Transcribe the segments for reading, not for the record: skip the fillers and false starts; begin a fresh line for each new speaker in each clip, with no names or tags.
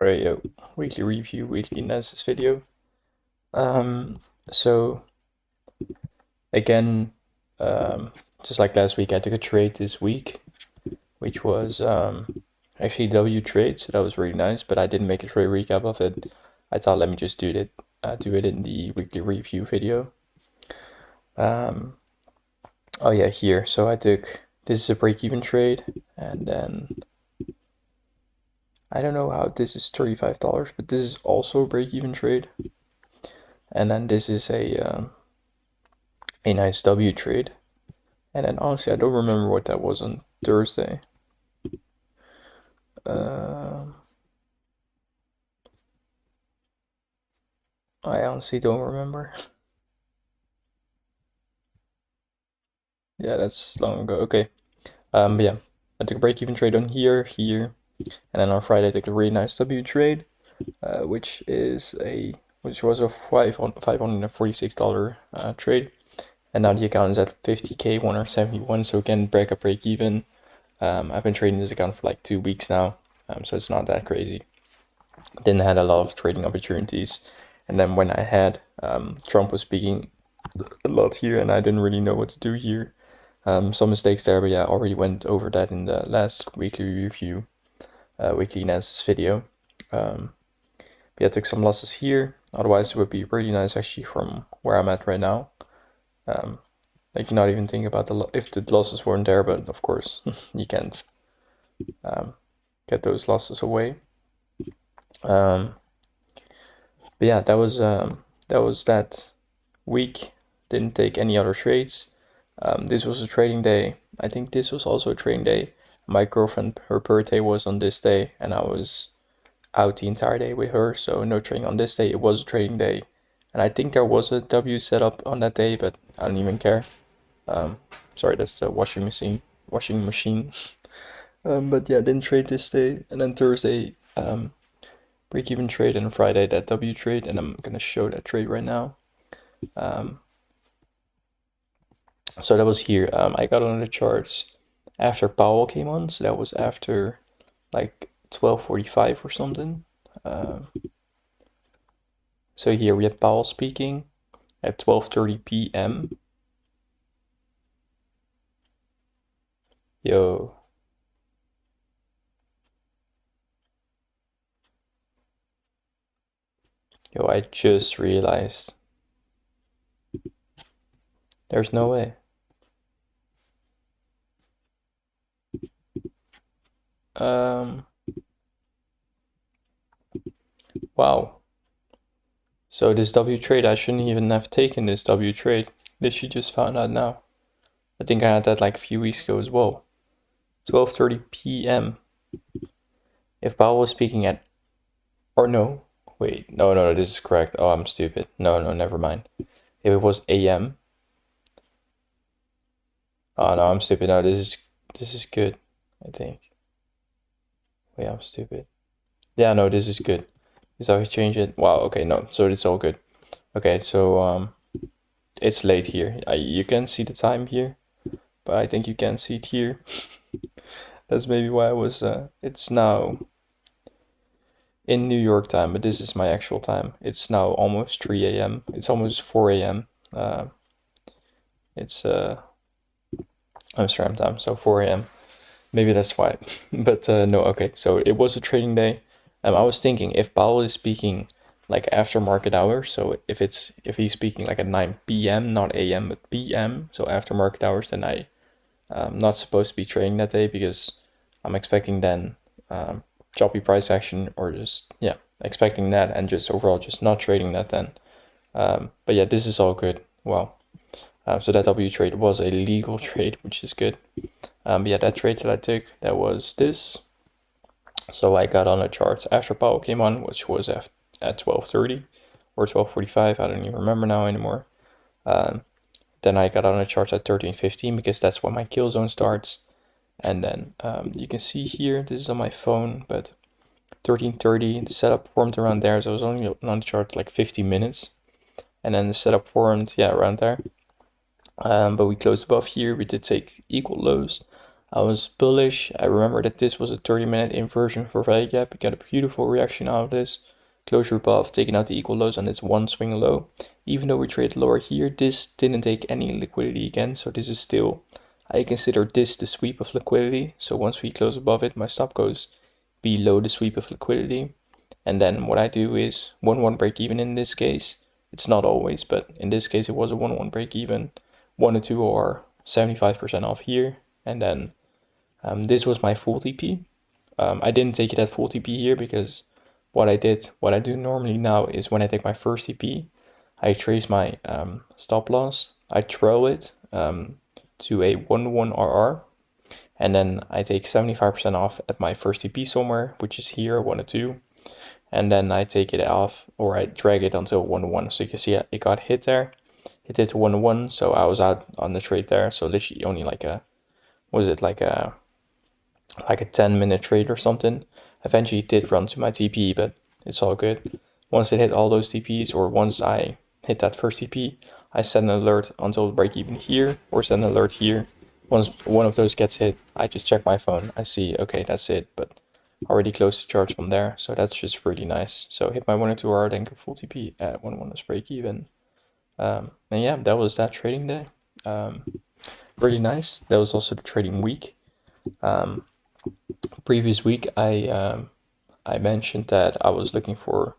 Alright, yo, weekly review, weekly analysis video. So again, just like last week, I took a trade this week, which was actually W trade, so that was really nice. But I didn't make a trade recap of it. I thought let me just do it in the weekly review video. Oh yeah, here. So I took this is a break-even trade, and then I don't know how this is $35, but this is also a break-even trade. And then this is a nice W trade. And then honestly, I don't remember what that was on Thursday. I honestly don't remember. Yeah, that's long ago. Okay. But yeah, I took a break-even trade on here, and then on Friday I took a really nice W trade, which was a $546 trade, and now the account is at 50k 171. So again, break even. I've been trading this account for like 2 weeks now, so it's not that crazy. Didn't had a lot of trading opportunities, and then when I had Trump was speaking a lot here, and I didn't really know what to do here. Some mistakes there, but yeah, I already went over that in the last weekly review, weekly analysis video. But yeah, I took some losses here. Otherwise, it would be really nice actually from where I'm at right now. Like not even think about if the losses weren't there, but of course you can't get those losses away. But yeah, that was that week. Didn't take any other trades. This was a trading day. I think this was also a trading day. My girlfriend, her birthday was on this day, and I was out the entire day with her, so no trading on this day. It was a trading day, and I think there was a W set up on that day, but I don't even care. Sorry, that's the washing machine. But yeah, didn't trade this day, and then Thursday, break even trade, and Friday that W trade, and I'm gonna show that trade right now. So that was here. I got on the charts after Powell came on, so that was after like 12:45 or something. So here we had Powell speaking at 12:30 p.m. Yo. Yo, I just realized. There's no way. Wow. So this W trade, I shouldn't even have taken this W trade. This you just found out now. I think I had that like a few weeks ago as well. 12:30 p.m. If Powell was speaking at, or no, wait, no, this is correct. Oh, I'm stupid. No, never mind. If it was a.m. Oh no, I'm stupid. No, this is good. I think. Wait, I'm stupid. Yeah, no, this is good. Is I change it? Wow. Okay, no. So it's all good. Okay, so it's late here. You can see the time here, but I think you can't see it here. That's maybe why I was. It's now in New York time, but this is my actual time. It's now almost 3 a.m. It's almost 4 a.m. It's Amsterdam time, so 4 a.m. Maybe that's why. But no, okay. So it was a trading day. I was thinking if Powell is speaking like after market hours, so if he's speaking like at 9 p.m., not a.m. but p.m., so after market hours, then I'm not supposed to be trading that day because I'm expecting then choppy price action, or just expecting that, and just overall just not trading that then. But yeah, this is all good. Well, so that W trade was a legal trade, which is good. But yeah, that trade that I took, that was this. So I got on the charts after Powell came on, which was at 12:30 or 12:45. I don't even remember now anymore. Then I got on the charts at 13:15 because that's when my kill zone starts. And then you can see here, this is on my phone, but 13:30, the setup formed around there. So I was only on the chart like 50 minutes. And then the setup formed, around there. But we closed above here. We did take equal lows. I was bullish. I remember that this was a 30-minute inversion for value gap. We got a beautiful reaction out of this. Closure above, taking out the equal lows on this one swing low. Even though we traded lower here, this didn't take any liquidity again, so this is still, I consider this the sweep of liquidity. So once we close above it, my stop goes below the sweep of liquidity. And then what I do is 1-1 break even in this case. It's not always, but in this case it was a 1-1 break even. 1 or 2 are 75% off here. And then this was my full TP. I didn't take it at full TP here because what I do normally now is when I take my first TP, I trace my stop loss, I trail it to a 1-1 RR, and then I take 75% off at my first TP somewhere, which is here, 1 or 2, and then I take it off, or I drag it until 1-1. So you can see it got hit there. It hit to 1-1, so I was out on the trade there. So literally only like a, was it like a 10-minute trade or something. Eventually it did run to my TP, but it's all good. Once it hit all those TPs, or once I hit that first TP, I set an alert until the break even here, or set an alert here. Once one of those gets hit, I just check my phone. I see, okay, that's it, but already close the charts from there, so that's just really nice. So hit my 1 or 2 hour, then go full TP at 1-1 as break even. And yeah, that was that trading day. Really nice. That was also the trading week. Previous week, I mentioned that I was looking for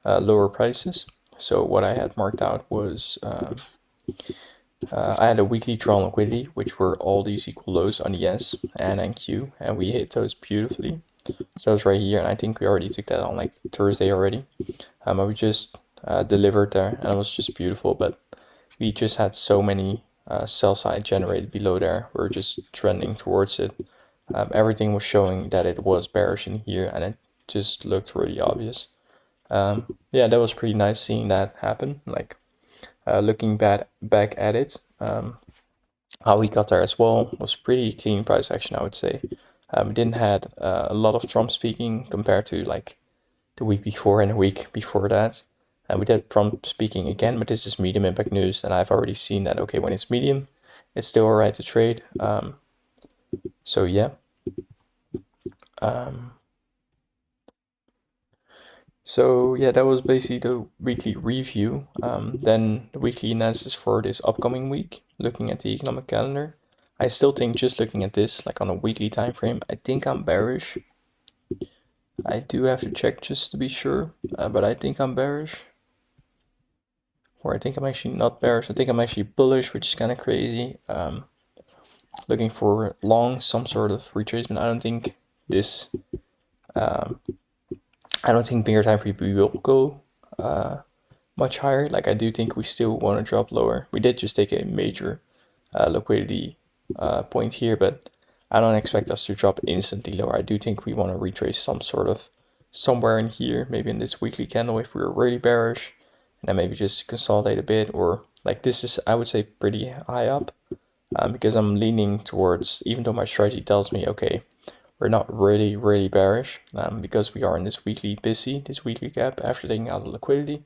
lower prices. So what I had marked out was I had a weekly draw on liquidity, which were all these equal lows on the S and NQ, and we hit those beautifully. So that was right here, and I think we already took that on like Thursday already. We just delivered there, and it was just beautiful. But we just had so many sell side generated below there. We were just trending towards it. Everything was showing that it was bearish in here, and it just looked really obvious. Yeah, that was pretty nice seeing that happen. Like looking back at it, how we got there as well was pretty clean price action, I would say. We didn't had a lot of Trump speaking compared to like the week before and the week before that. We did Trump speaking again, but this is medium impact news, and I've already seen that, okay, when it's medium, it's still alright to trade. So yeah. So yeah, that was basically the weekly review. Then the weekly analysis for this upcoming week, looking at the economic calendar. I still think just looking at this, like on a weekly time frame, I think I'm bearish. I do have to check just to be sure, but I think I'm bearish. Or I think I'm actually not bearish. I think I'm actually bullish, which is kind of crazy. Looking for long, some sort of retracement. I don't think this. I don't think bigger time frame we will go much higher. Like I do think we still want to drop lower. We did just take a major liquidity point here, but I don't expect us to drop instantly lower. I do think we want to retrace some sort of somewhere in here, maybe in this weekly candle if we were really bearish, and then maybe just consolidate a bit, or like this is, I would say, pretty high up because I'm leaning towards, even though my strategy tells me, okay, we're not really bearish because we are in this weekly busy, this weekly gap after taking out the liquidity.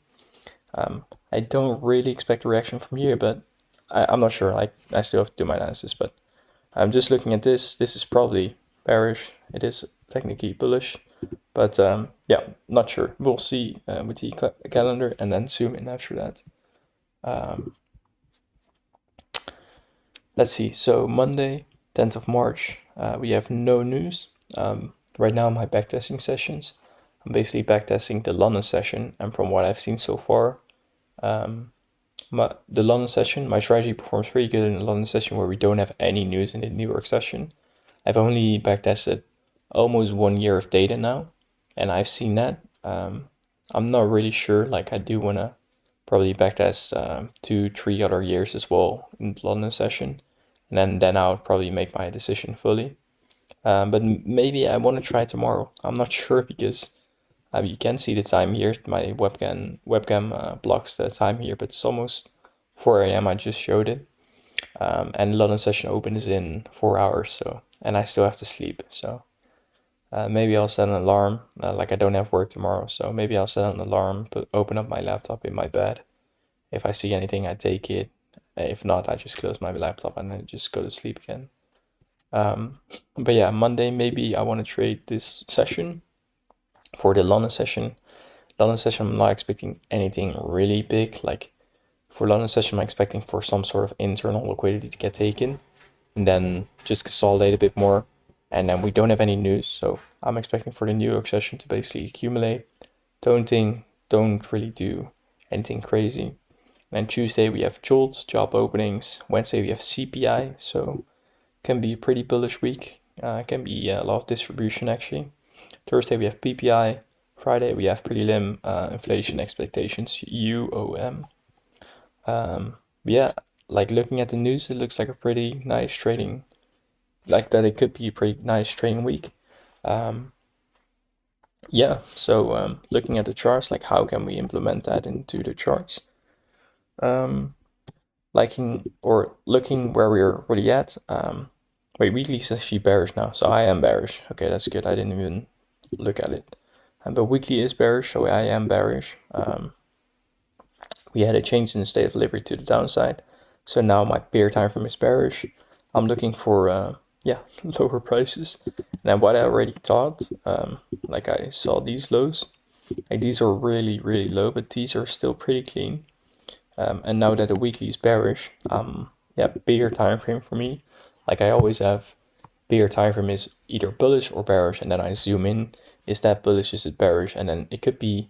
I don't really expect a reaction from here, but I'm not sure. Like I still have to do my analysis, but I'm just looking at this. This is probably bearish. It is technically bullish, but yeah, not sure. We'll see with the calendar and then zoom in after that. Let's see. So Monday, 10th of March, we have no news. Right now, my backtesting sessions. I'm basically backtesting the London session, and from what I've seen so far, the London session, my strategy performs pretty good in the London session where we don't have any news in the New York session. I've only backtested almost 1 year of data now, and I've seen that. I'm not really sure. Like I do want to probably backtest 2-3 other years as well in the London session, and then I would probably make my decision fully. But maybe I want to try tomorrow. I'm not sure because you can see the time here. My webcam blocks the time here, but it's almost 4 a.m. I just showed it. And London session opens in 4 hours, so, and I still have to sleep. So maybe I'll set an alarm. Like I don't have work tomorrow, so maybe I'll set an alarm, but open up my laptop in my bed. If I see anything, I take it. If not, I just close my laptop and then just go to sleep again. But yeah, Monday maybe I want to trade this session for the London session. London session, I'm not expecting anything really big. Like for London session, I'm expecting for some sort of internal liquidity to get taken and then just consolidate a bit more. And then we don't have any news, so I'm expecting for the New York session to basically accumulate. Don't really do anything crazy. And then Tuesday we have JOLTS, job openings. Wednesday we have CPI, so can be a pretty bullish week. Can be a lot of distribution actually. Thursday we have PPI. Friday we have prelim inflation expectations, UOM. Yeah, like looking at the news, it looks like a pretty nice trading, like that it could be a pretty nice trading week. Yeah, so looking at the charts, like how can we implement that into the charts? Liking or looking where we're really at. Wait, weekly is actually bearish now, so I am bearish. Okay, that's good. I didn't even look at it. But weekly is bearish, so I am bearish. We had a change in the state of delivery to the downside, so now my peer time frame is bearish. I'm looking for yeah, lower prices. And what I already thought, like I saw these lows, like these are really low, but these are still pretty clean. And now that the weekly is bearish, yeah, bigger time frame for me. Like I always have, bigger time frame is either bullish or bearish, and then I zoom in. Is that bullish? Is it bearish? And then it could be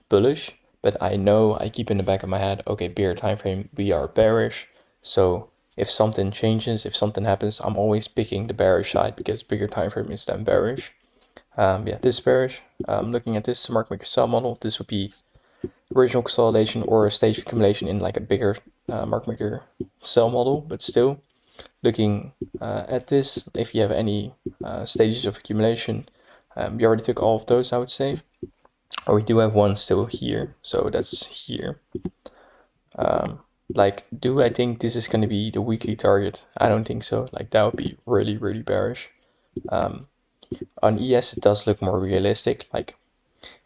bullish, but I know I keep in the back of my head, okay, bigger time frame, we are bearish. So if something changes, if something happens, I'm always picking the bearish side because bigger time frame is then bearish. Yeah, this is bearish. Looking at this market maker sell model, this would be original consolidation or a stage accumulation in like a bigger market maker sell model, but still looking at this, if you have any stages of accumulation, we already took all of those, I would say, or we do have one still here, so that's here. Like, do I think this is going to be the weekly target? I don't think so. Like, that would be really bearish. On ES, it does look more realistic. Like,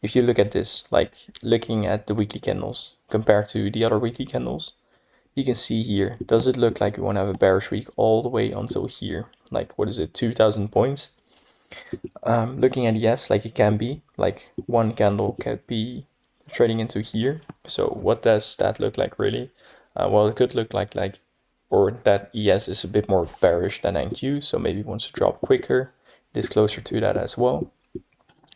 if you look at this, like looking at the weekly candles compared to the other weekly candles, you can see here, does it look like we want to have a bearish week all the way until here? Like, what is it, 2,000 points? Looking at yes, like it can be, like one candle can be trading into here. So what does that look like really? Well, it could look like, or that ES is a bit more bearish than NQ, so maybe wants to drop quicker. It is closer to that as well.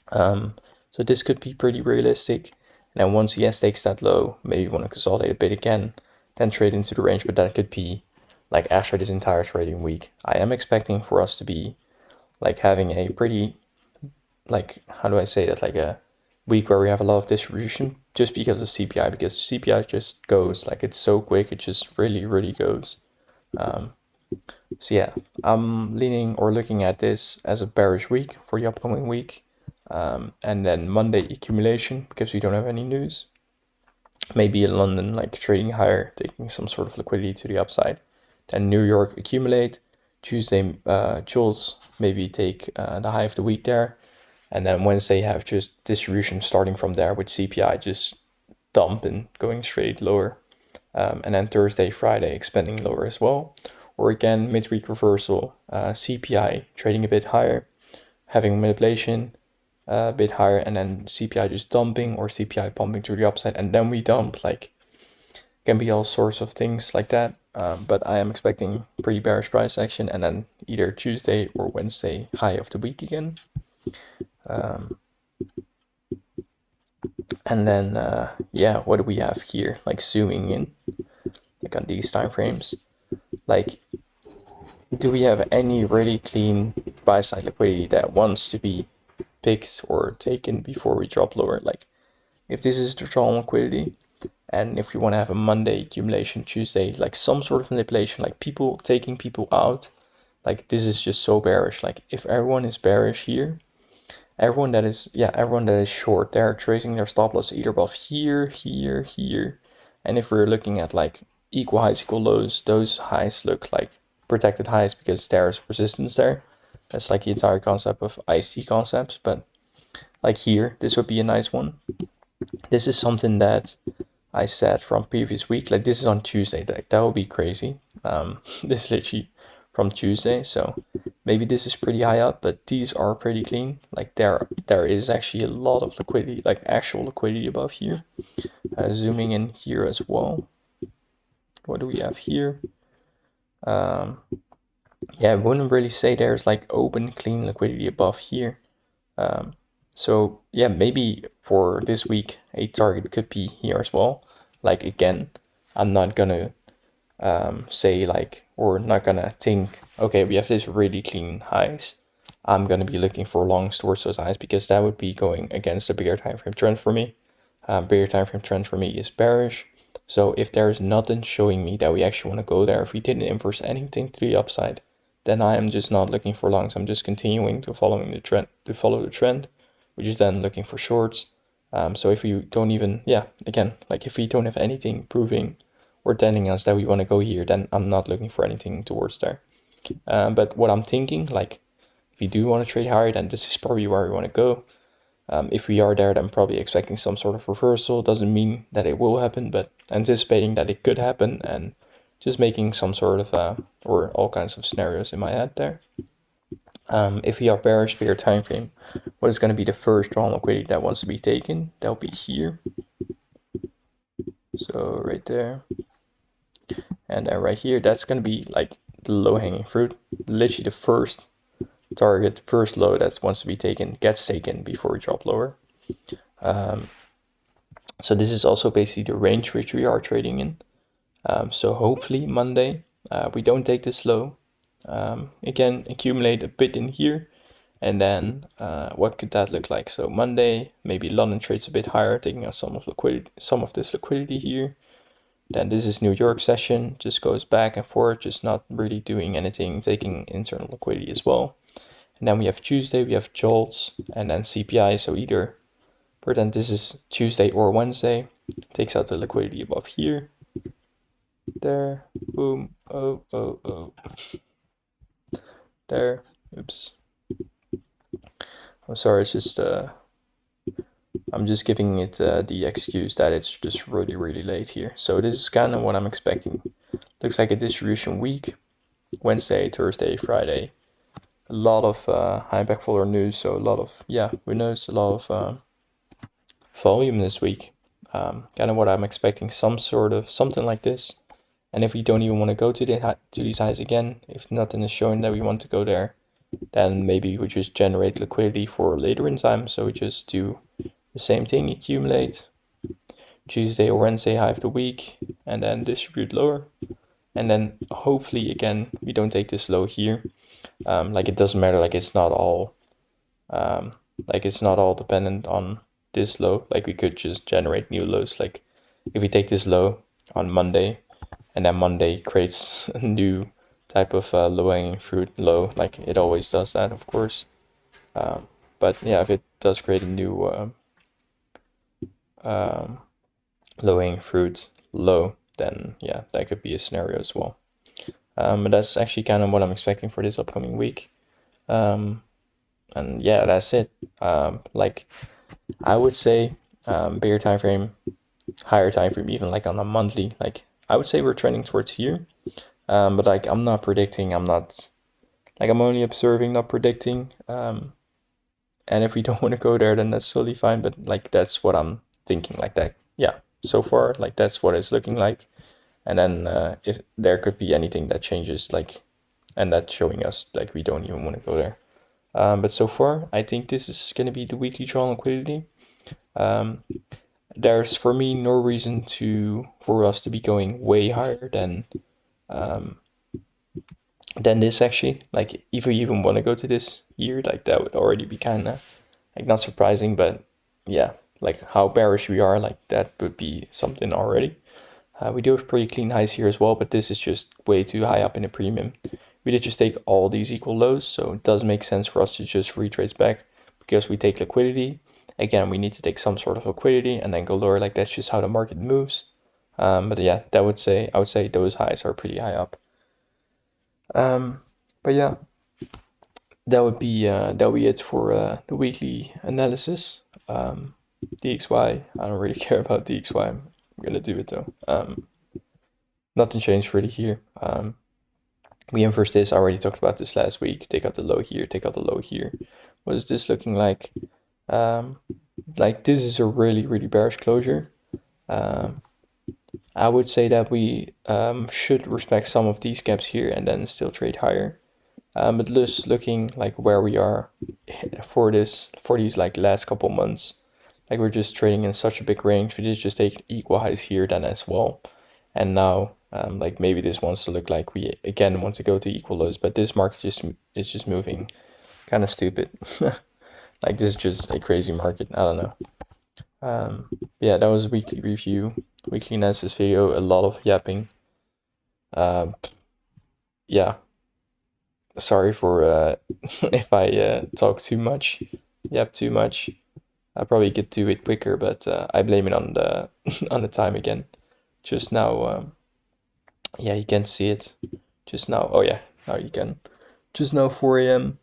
So this could be pretty realistic. And then once ES takes that low, maybe want to consolidate a bit again, then trade into the range, but that could be like after this entire trading week. I am expecting for us to be like having a pretty, like, how do I say that, like a week where we have a lot of distribution just because of CPI, because CPI just goes, like it's so quick, it just really goes. So yeah, I'm leaning or looking at this as a bearish week for the upcoming week. And then Monday accumulation because we don't have any news. Maybe in London, like trading higher, taking some sort of liquidity to the upside. Then New York accumulate. Tuesday, Jules maybe take the high of the week there. And then Wednesday have just distribution starting from there with CPI just dump and going straight lower. And then Thursday, Friday expanding lower as well. Or again, midweek reversal, CPI trading a bit higher, having manipulation a bit higher, and then CPI just dumping or CPI pumping to the upside, and then we dump. Like, can be all sorts of things like that. But I am expecting pretty bearish price action, and then either Tuesday or Wednesday high of the week again. And then yeah, what do we have here? Like zooming in, like on these time frames, like do we have any really clean buy side liquidity that wants to be picked or taken before we drop lower? Like if this is the strong liquidity, and if we want to have a Monday accumulation, Tuesday, like some sort of manipulation, like people taking people out, like this is just so bearish. Like if everyone is bearish here, everyone that is short, they're tracing their stop loss either above here, here. And if we're looking at like equal highs, equal lows, those highs look like protected highs because there's resistance there. That's like the entire concept of IC concepts. But like here, this would be a nice one. This is something that I said from previous week. Like this is on Tuesday. That would be crazy. This is literally from Tuesday. So maybe this is pretty high up, but these are pretty clean. Like there is actually a lot of liquidity, like actual liquidity above here. Zooming in here as well. What do we have here? Yeah, I wouldn't really say there's like open clean liquidity above here. So yeah, maybe for this week a target could be here as well. Like again, I'm not gonna say like, or not gonna think, okay, we have this really clean highs. I'm gonna be looking for longs towards those highs because that would be going against the bigger time frame trend for me. Bigger time frame trend for me is bearish. So if there's nothing showing me that we actually want to go there, if we didn't inverse anything to the upside, then I am just not looking for longs. I'm just continuing to follow the trend, which is then looking for shorts. So if you don't even, yeah, again, like if we don't have anything proving or telling us that we want to go here, then I'm not looking for anything towards there. But what I'm thinking, like if you do want to trade higher, then this is probably where we want to go. If we are there, then probably expecting some sort of reversal. Doesn't mean that it will happen, but anticipating that it could happen and just making some sort of, or all kinds of scenarios in my head there. If we are bearish, bigger time frame, what is going to be the first drawn liquidity that wants to be taken? That'll be here. So right there. And then right here, that's going to be like the low hanging fruit. Literally the first target, first low that wants to be taken, gets taken before we drop lower. So this is also basically the range which we are trading in. So hopefully Monday, we don't take this low. Again, accumulate a bit in here. And then what could that look like? So Monday, maybe London trades a bit higher, taking us some of this liquidity here. Then this is New York session, just goes back and forth, just not really doing anything, taking internal liquidity as well. And then we have Tuesday, we have jolts, and then CPI. So either pretend this is Tuesday or Wednesday, takes out the liquidity above here. There, boom, oh. There, oops. I'm sorry, it's just, I'm just giving it the excuse that it's just really, really late here. So this is kind of what I'm expecting. Looks like a distribution week, Wednesday, Thursday, Friday. A lot of high back follower news, so a lot of, yeah, we noticed a lot of volume this week. Kind of what I'm expecting, some sort of something like this. And if we don't even want to go to these highs again, if nothing is showing that we want to go there, then maybe we just generate liquidity for later in time. So we just do the same thing, accumulate Tuesday or Wednesday high of the week, and then distribute lower. And then hopefully again, we don't take this low here. Like it doesn't matter, like it's not all dependent on this low. Like we could just generate new lows. Like if we take this low on Monday, and then Monday creates a new type of low-hanging fruit low, like it always does that, of course. But yeah, if it does create a new low-hanging fruit low, then yeah, that could be a scenario as well. But that's actually kind of what I'm expecting for this upcoming week. And yeah, that's it. Like I would say bigger time frame, higher time frame, even like on a monthly, like I would say we're trending towards here. But like I'm not predicting, I'm only observing, not predicting. And if we don't want to go there, then that's totally fine. But like that's what I'm thinking, like that. Yeah, so far, like that's what it's looking like. And then if there could be anything that changes, like, and that's showing us like we don't even want to go there. But so far, I think this is going to be the weekly drawn liquidity. There's for me no reason for us to be going way higher than this actually. Like if we even want to go to this year, like that would already be kind of like not surprising, but yeah, like how bearish we are, like that would be something already. We do have pretty clean highs here as well, but this is just way too high up in the premium. We did just take all these equal lows, so it does make sense for us to just retrace back because we take liquidity. Again, we need to take some sort of liquidity and then go lower. Like that's just how the market moves. But yeah, I would say those highs are pretty high up. But yeah, that would be it for the weekly analysis. DXY, I don't really care about DXY. I'm gonna do it though. Nothing changed really here. We inverse this. I already talked about this last week. Take out the low here, take out the low here. What is this looking like? Like this is a really, really bearish closure. I would say that we should respect some of these gaps here and then still trade higher. But just looking like where we are for these like last couple months, like we're just trading in such a big range. We just take equal highs here then as well. And now like maybe this wants to look like we again want to go to equal lows, but this market is just moving kind of stupid. Like this is just a crazy market. I don't know. Yeah, that was a weekly review, weekly analysis video, a lot of yapping. Yeah, sorry for if I talk too much, yap too much. I probably get to it quicker, but I blame it on the on the time again. Just now, yeah, you can see it. Just now, oh yeah, now you can. Just now, 4 a.m.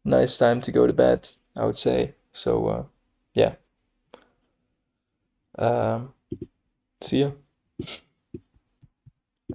Nice time to go to bed, I would say. So, yeah. See ya.